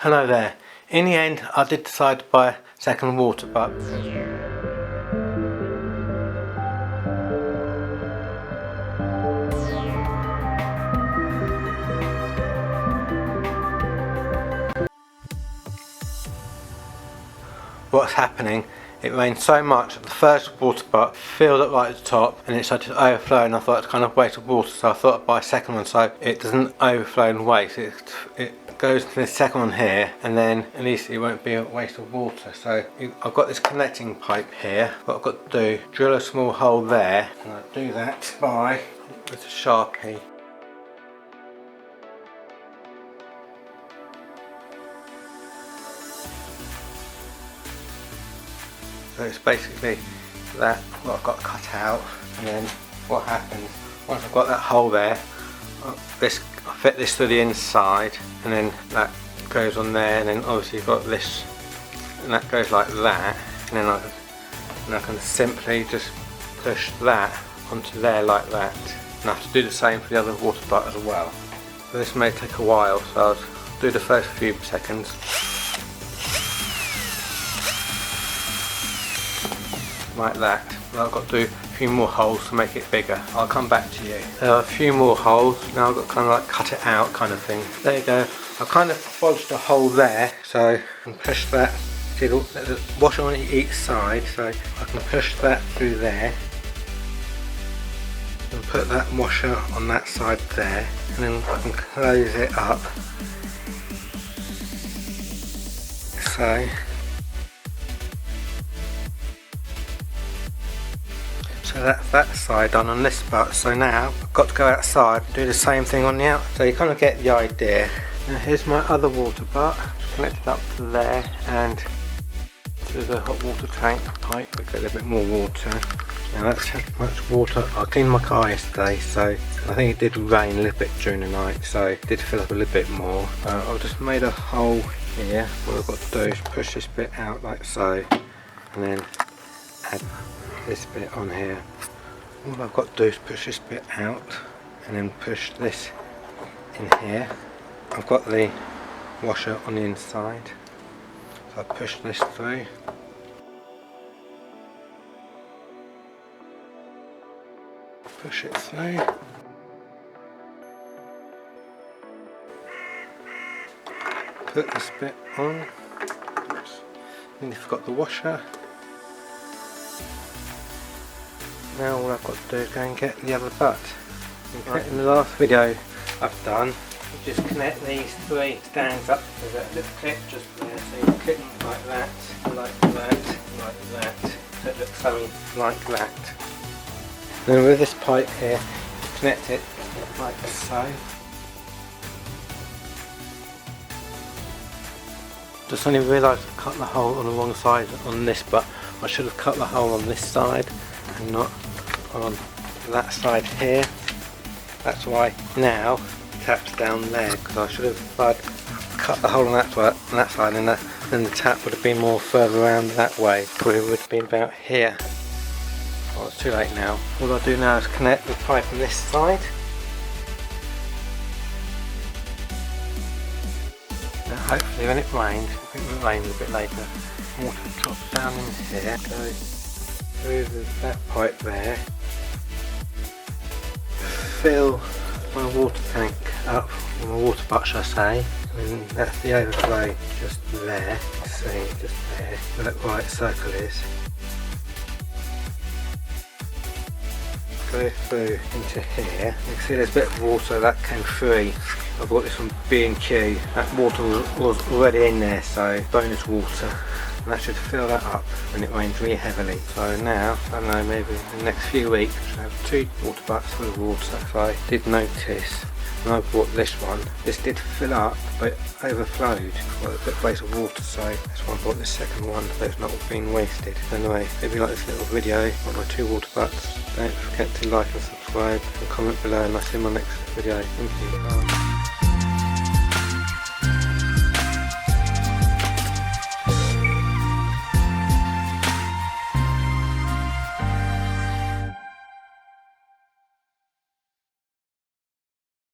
Hello there. In the end I did decide to buy a second water butt. What's happening, it rained so much that the first water butt filled up right at the top and it started to overflow, and I thought it's kind of waste of water, so I thought I'd buy a second one so it doesn't overflow and waste. It goes to the second one here, and then at least it won't be a waste of water. So I've got this connecting pipe here. What I've got to do, drill a small hole there, and I'll do that by with a Sharpie. So it's basically that what I've got cut out, and then what happens once I've got that hole there, I fit this to the inside, and then that goes on there, and then obviously you've got this, and that goes like that, and then I can simply just push that onto there like that. And I have to do the same for the other water butt as well. So this may take a while, so I'll do the first few seconds. Like that. But I've got to do a few more holes to make it bigger. I'll come back to you. There are a few more holes. Now I've got to kind of like cut it out kind of thing. There you go. I've kind of bodged a hole there, so I can push that. See, there's a washer on each side, so I can push that through there and put that washer on that side there, and then I can close it up. So that's that side done on this butt. So now I've got to go outside and do the same thing on the outside. So you kind of get the idea. Now here's my other water butt, connected up to there, and to the hot water tank pipe. We get a bit more water. Now that's how much water. I cleaned my car yesterday, so I think it did rain a little bit during the night, so it did fill up a little bit more. I've just made a hole here. What I've got to do is push this bit out like so, and then add this bit on here. All I've got to do is push this bit out and then push this in here. I've got the washer on the inside, so I push this through. Push it through. Put this bit on. Oops. Then you've got the washer. Now all I've got to do is go and get the other butt. Right. In the last video I've done, you just connect these three stands up with a little clip just there. So you clip them like that, like that, like that. So it looks something like that. Then with this pipe here, connect it like so. Just only realised I cut the hole on the wrong side on this, but I should have cut the hole on this side and not on that side here. That's why now the tap's down there, because I should have cut the hole on that side, and then the tap would have been more further around that way. Probably would have been about here. Well, it's too late now. All I do now is connect the pipe on this side. Now hopefully when it rains, I think it will rain a bit later, water drops down in here, goes through that pipe there, fill my water tank up, my water butt should I say, and that's the overflow just there. See, just there, where that white circle is. Go through into here. You can see there's a bit of water that came free. I've got this from B&Q. That water was already in there, so bonus water. And that should fill that up when it rains really heavily. So now, I don't know, maybe in the next few weeks I should have 2 water butts full of water. If I did notice, when I bought this one, this did fill up, but overflowed. Got a bit of waste of water, so that's why I bought this second one, so it's not being wasted. Anyway, if you like this little video on my 2 water butts, don't forget to like and subscribe and comment below, and I'll see you in my next video. Thank you. Bye.